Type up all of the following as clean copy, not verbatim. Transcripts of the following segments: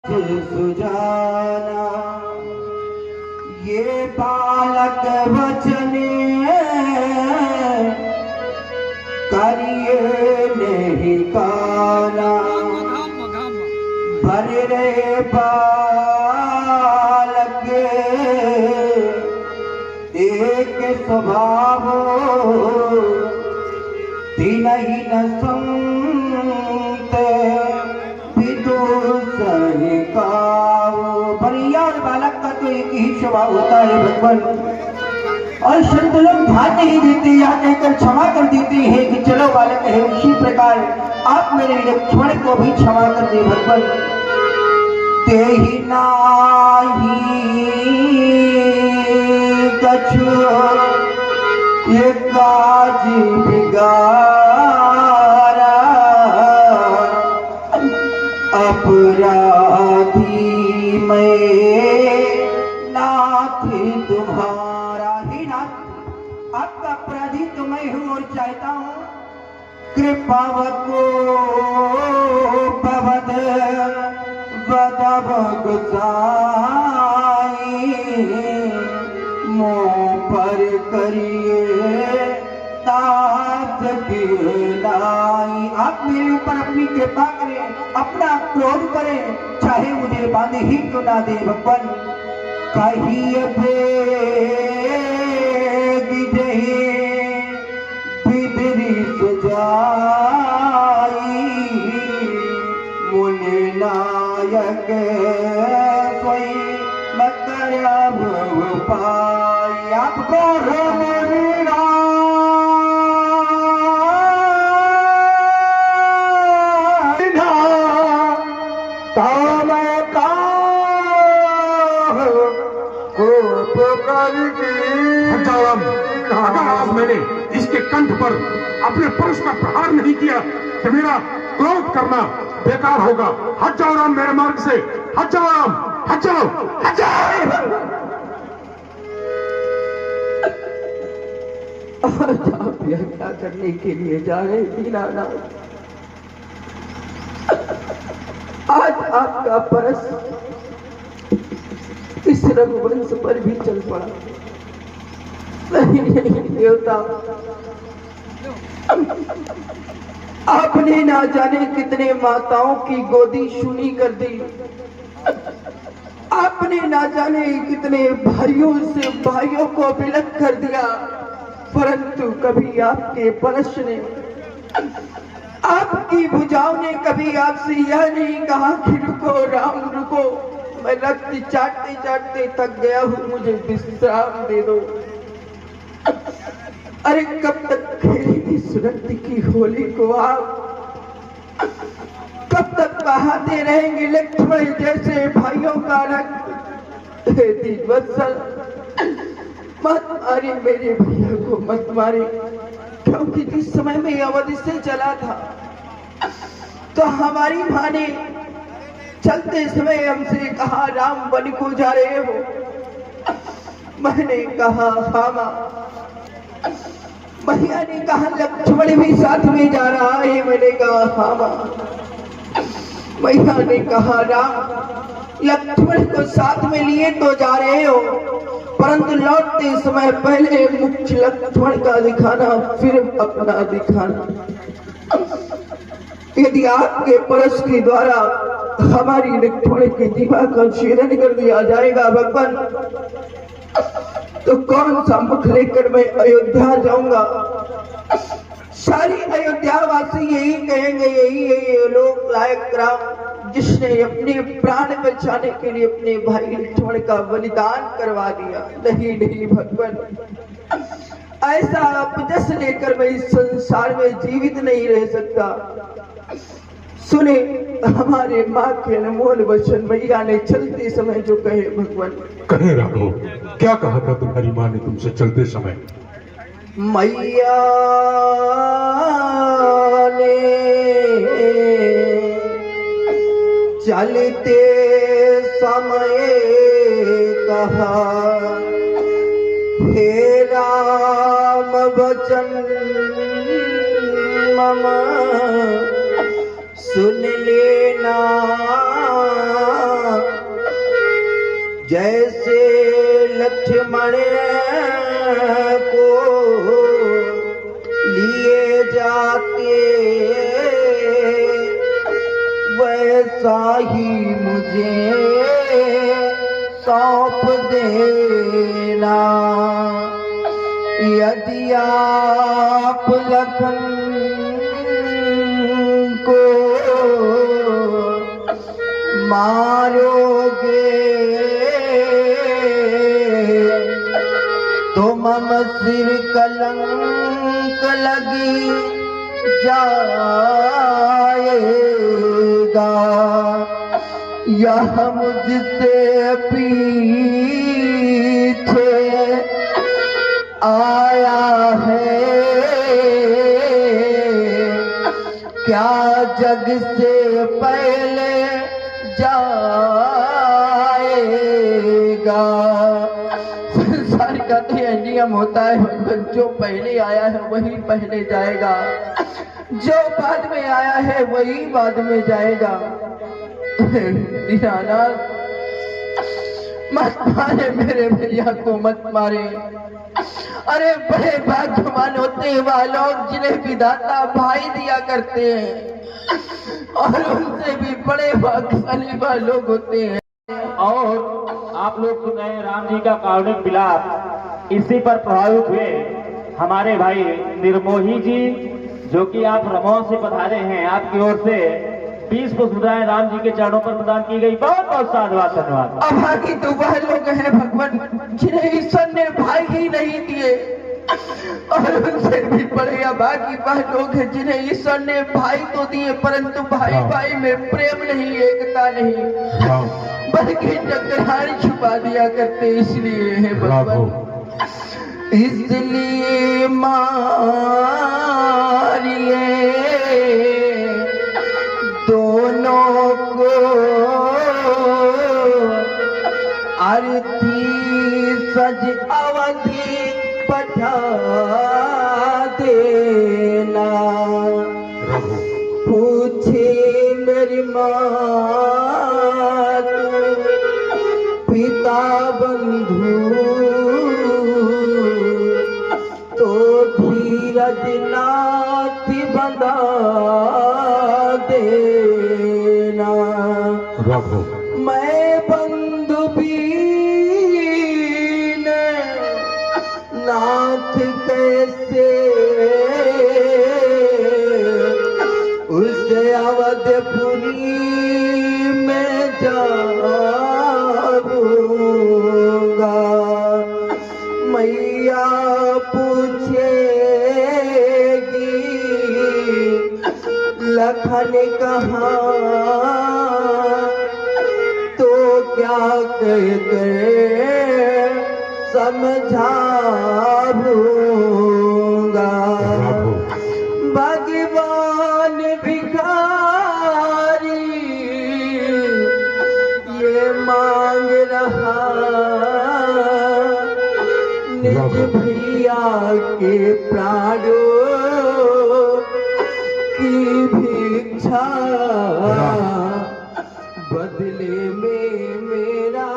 सुजाना ये बालक वचन करिए नहीं काना भर रे बालक एक स्वभाव दिन ही न संत बरिया और बालक का तो एक ही स्वभाव होता है भगवान। और संत लोग ध्यान नहीं देते या कहकर क्षमा कर देते हैं कि चलो बालक है। उसी प्रकार आप मेरे लक्ष्मण को भी क्षमा कर दे भगवान। ते ही नाही कछु ये काज बिगाड़ा अपराधी मैं नाथ तुम्हारा। ही नाथ आपका अपराधी तो मैं हूँ और चाहता हूँ कृपावको पवद वदवक साई मोह पर करिए ताज गिलाई। आप मेरे ऊपर अपनी कृपा करें, अपना क्रोध करें, चाहे मुझे बांधे ही क्यों ना दे भगवान। कहिए भेग जहे बिदरी सजाई मुनि नायक कोई मकरा पाई। आपको अगर आज मैंने इसके कंठ पर अपने पुरुष का प्रहार नहीं किया तो मेरा क्रोध करना बेकार होगा। हट जाओ राम मेरे मार्ग से, हट जाओ राम, हट जाओ, हट जाओ। आप यह क्या करने के लिए जा रहे दीनानाथ? आज आपका परस इस रघुवंश पर भी चल पड़ा। नहीं देवता, आपने ना जाने कितने माताओं की गोदी शूनी कर दी। आपने ना जाने कितने भाइयों से भाइयों को विलग कर दिया, परंतु कभी आपके परश ने, आपकी भुजाओं ने कभी आपसे यह नहीं कहा कि रुको राम रुको, मैं रक्त चाटते चाटते थक गया हूं, मुझे विश्राम दे दो। अरे कब तक खेलेगी इस रक्त की होली को आप? कब तक बहाते रहेंगे लक्ष्मण जैसे भाइयों का रक्त? वत्सल मत मारे मेरे भैया को, मत मारे, क्योंकि जिस समय में अवधि से चला था तो हमारी माँ ने चलते समय हमसे कहा राम वन को जा रहे हो। मैंने कहा हाँ माँ। भैया ने कहा लक्ष्मण भी साथ में जा रहा है। मैंने कहा हाँ माँ। भैया ने कहा राम लक्ष्मण को साथ में लिए तो जा रहे हो, परंतु लौटते समय पहले मुख्य लक्ष्मण का दिखाना, फिर अपना दिखाना। यदि आपके परस के द्वारा हमारी लक्ष्मण की जीवा का छेदन कर दिया जाएगा भगवान, तो कौन सा मुख लेकर मैं अयोध्या जाऊंगा? सारी अयोध्या वासी यही कहेंगे, यही है ये लोक लायक राम जिसने अपने प्राण बचाने के लिए अपने भाई लक्ष्मण का बलिदान करवा दिया। नहीं नहीं भगवान, ऐसा अपजस लेकर मैं इस संसार में जीवित नहीं रह सकता। सुने हमारे माँ के अनमोल वचन मैया ने चलते समय जो कहे भगवान। कहे राघव, क्या कहा था तुम्हारी माँ ने तुमसे चलते समय? मैया ने चलते समय कहा हे राम वचन मम सुन लेना जैसे लक्ष्मण को लिए जाते वैसा ही मुझे सौंप देना। यदि आप लखन को मारोगे तो मम सिर कलंक लगी जाएगा। यह मुझसे पीछे आया है, क्या जग से पहले जाएगा। संसार का तो यह नियम होता है, जो पहले आया है वही पहले जाएगा, जो बाद में आया है वही बाद में जाएगा। दीनानाथ मत मारे मेरे भैया को, मत मारे। अरे बड़े भाग्यवान होते हैं वह लोग जिन्हें विधाता भाई दिया करते हैं, और उनसे भी बड़े भाग्यशाली वह लोग होते हैं। और आप लोग सुन रहे हैं राम जी का कारुणिक विलाप। इसी पर प्रभावित हुए हमारे भाई निर्मोही जी, जो कि आप रमौन से पधारे हैं, आपकी ओर से 20 पुष्पदाएं राम जी के चरणों पर प्रदान की गई। बहुत बहुत साधुवाद, धन्यवाद। अभागी तो वह लोग हैं भगवान जिन्हें ईश्वर ने भाई ही नहीं दिए, और उनसे भी बड़े अभागी वह लोग हैं जिन्हें ईश्वर ने भाई तो दिए परंतु भाई भाई में प्रेम नहीं, एकता नहीं, बल्कि टकरार छुपा दिया करते। इसलिए है भगवान, इसलिए मारिए दोनों को अर्थी सज अवधि पठा देना। पूछे मेरी माँ पिता बंधु तो धीरज नाथ बंधा देना। मैं बंधु बीन नाथ कैसे उस अवधपुरी में जाऊंगा। मैया पूछेगी लखन कहाँ, तो क्या कहकर समझाऊंगा। भगवान भिखारी ये मांग रहा निज भैया के प्राणों की भिक्षा, बदले में मेरा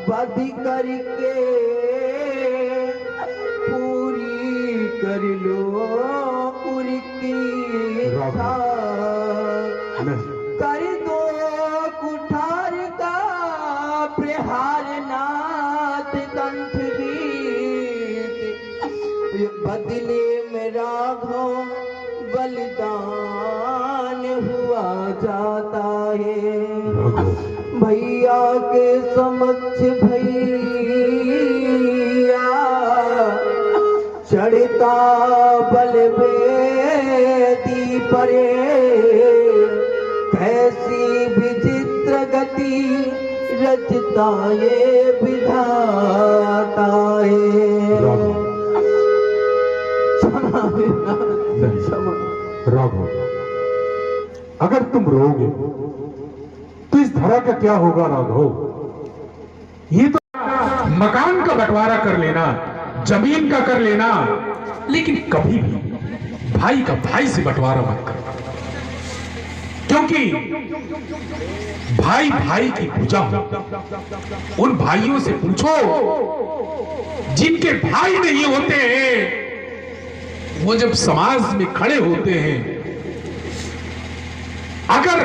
वध करके पूरी कर लो उनकी इच्छा। कर दो कुठार का प्रहार नाथ कंठ गीत, बदले में राघव बलिदान हुआ जाता है। भैया के समक्ष भैया चढ़ता बलवेदी परे, कैसी विचित्र गति रचता ये विधाता है। राघव, अगर तुम रोगे तो इस धरा का क्या होगा राघव? ये तो मकान का बंटवारा कर लेना, जमीन का कर लेना, लेकिन कभी भी भाई का भाई से बंटवारा मत करना। क्योंकि भाई भाई की पूजा हो। उन भाइयों से पूछो जिनके भाई नहीं होते हैं, वो जब समाज में खड़े होते हैं, अगर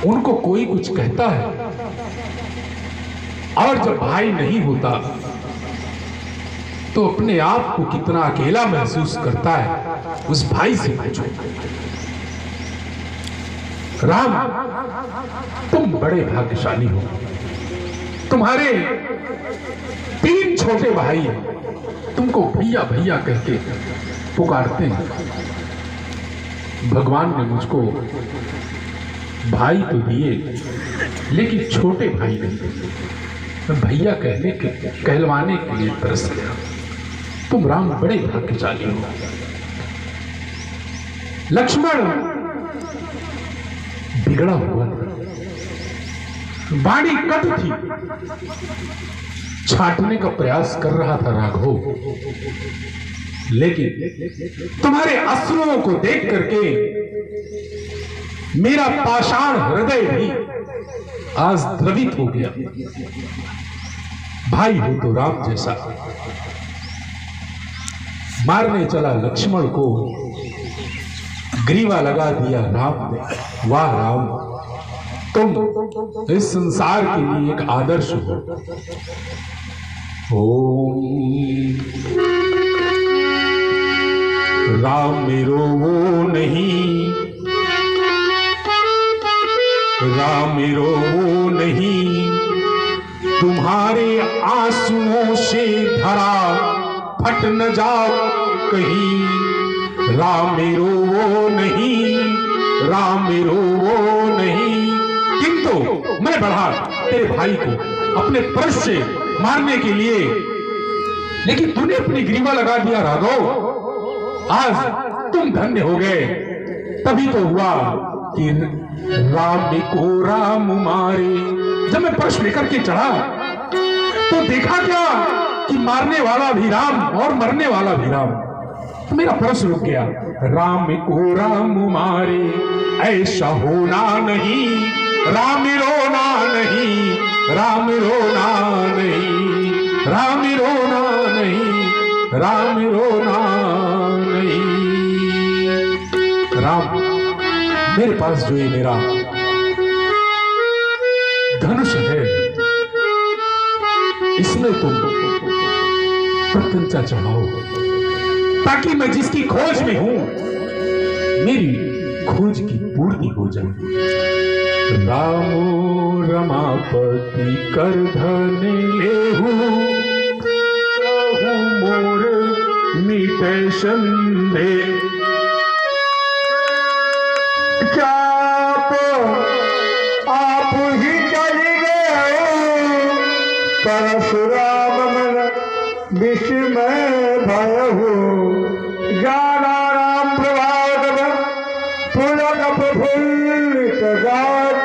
उनको कोई कुछ कहता है और जब भाई नहीं होता तो अपने आप को कितना अकेला महसूस करता है, उस भाई से पूछो। राम, तुम बड़े भाग्यशाली हो। तुम्हारे 3 छोटे भाई तुमको भैया भैया कहके पुकारते हैं। भगवान ने मुझको भाई तो दिए, लेकिन छोटे भाई नहीं दिए। मैं भैया कहलवाने के लिए तरस गया। तुम राम बड़े भाग्यशाली हो। लक्ष्मण बिगड़ा हुआ था, वाणी कट थी, छाटने का प्रयास कर रहा था राघव, लेकिन तुम्हारे अश्रुओं को देख करके मेरा पाषाण हृदय भी आज द्रवित हो गया। भाई हो तो राम जैसा। मारने चला लक्ष्मण को ग्रीवा लगा दिया राम ने। वाह राम, तुम इस संसार के लिए एक आदर्श हो। ओम राम मेरो वो नहीं, राम मेरो वो नहीं, तुम्हारे आंसुओं से धरा फट न जाओ कहीं। राम मेरो वो नहीं, राम मेरो वो नहीं। किंतु मैं बढ़ा तेरे भाई को अपने परश से मारने के लिए, लेकिन तूने अपनी ग्रीवा लगा दिया राघव। आज तुम धन्य हो गए। तभी तो हुआ कि राम को राम मारे। जब मैं परश लेकर के चढ़ा तो देखा क्या कि मारने वाला भी राम और मरने वाला भी राम। तो मेरा परश रुक गया। राम को राम मारे, ऐसा होना नहीं, राम रोना नहीं, राम रोना नहीं, राम रोना नहीं, राम रोना नहीं। राम, मेरे पास जो ये मेरा धनुष है, इसमें तुम प्रत्यंचा चढ़ाओ, ताकि मैं जिसकी खोज में हूं मेरी खोज की पूर्ति हो जाए। रामो रमापति कर धन लेहु, मोर मीटे संदेह। आप ही चले गए परशुराम मन विस्मय भय हो। जाना राम प्रभात पुलक प्रफुल्लित जात,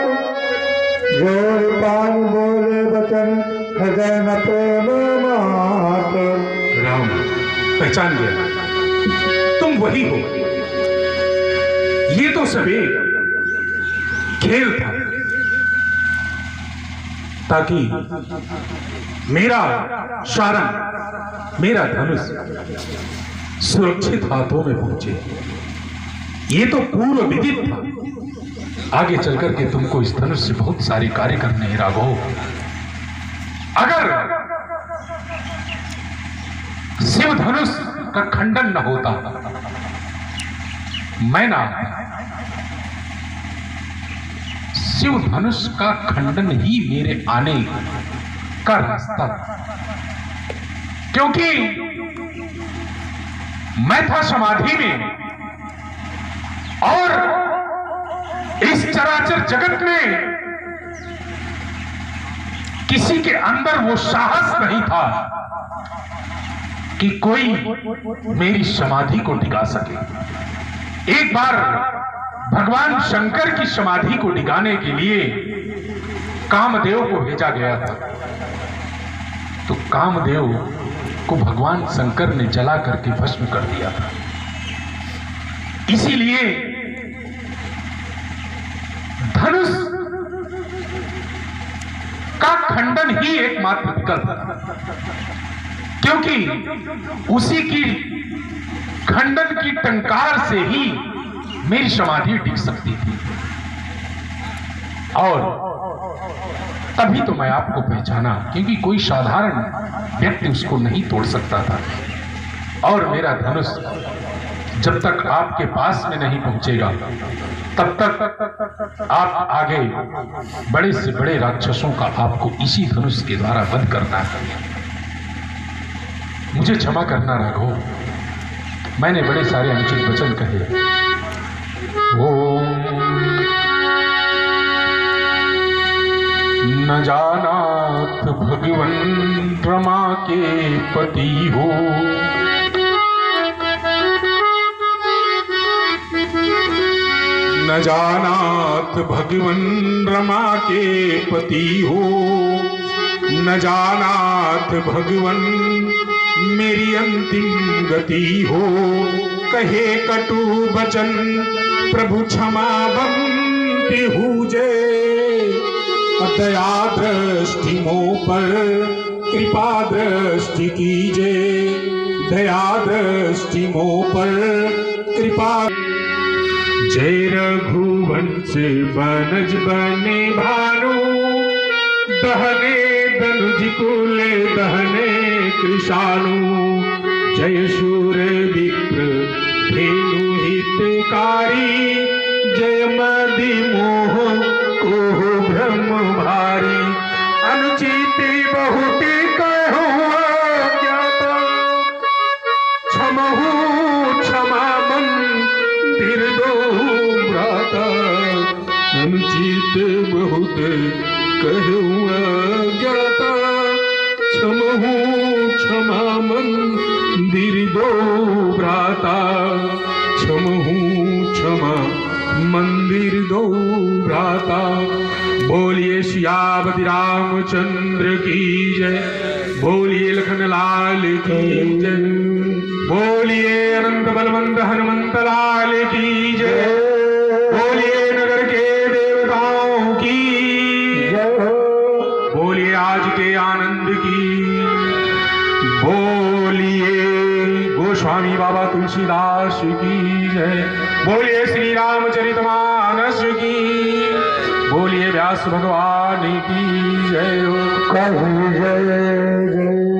जोर पान बोले बचन हृदय न प्रेम मात। राम, पहचान गया, तुम वही हो। ये तो सभी खेल था, ताकि मेरा शारंग, मेरा धनुष सुरक्षित हाथों में पहुंचे। ये तो पूर्व विदित था। आगे चलकर के तुमको इस धनुष से बहुत सारे कार्य करने हैं राघव। अगर शिव धनुष का खंडन न होता, मैं ना शिव धनुष का खंडन ही मेरे आने का रास्ता, क्योंकि मैं था समाधि में और इस चराचर जगत में किसी के अंदर वो साहस नहीं था कि कोई मेरी समाधि को टिका सके। एक बार भगवान शंकर की समाधि को टिकाने के लिए कामदेव को भेजा गया था, तो कामदेव को भगवान शंकर ने जला करके भस्म कर दिया था। इसीलिए धनुष का खंडन ही एकमात्र विकल्प है, क्योंकि उसी की खंडन की टंकार से ही मेरी समाधि टिक सकती थी। और तभी तो मैं आपको पहचाना, क्योंकि कोई साधारण व्यक्ति उसको नहीं तोड़ सकता था। और मेरा धनुष जब तक आपके पास में नहीं पहुंचेगा तब तक आप आगे बड़े से बड़े राक्षसों का आपको इसी धनुष के द्वारा वध करना है। मुझे क्षमा करना राघव, मैंने बड़े सारे अनुचित वचन कहे। ओम न जानात भगवन रमा के पति हो, न जानात भगवन रमा के पति हो, न जानात भगवन मेरी अंतिम गति हो। कहे कटु वचन प्रभु क्षमा बंती हुजे, दया दृष्टि मोह पर कृपा दृष्टि कीजे, दया दृष्टि मोह पर कृपा। जय रघुवंश बनज बने भानु, दहने धनुज कुल दहने कृषाणु। जय शूर विप्र धेनु हितकारी, जय मदि मोह को ब्रह्म भारी। अनुचित बहुत कहूँ ज्ञाता, क्षमहु क्षमा मंदिर दो भ्राता। अनुचित बहुत कहूँ ज्ञाता, क्षमहु क्षमा मंदिर दो भ्राता। क्षमहु क्षमा मंदिर दो भ्राता। बोलिए सियापति रामचंद्र की जय, बोलिए लखन लाल की जय, बोलिए अनंत बलवंत हनुमंत लाल की जय, बोलिए नगर के देवताओं की जय, बोलिए आज के आनंद की, बोलिए गोस्वामी बाबा तुलसीदास की जय, बोलिए श्री रामचरितमानस की, बोलिए व्यास भगवान की जय। जय जय।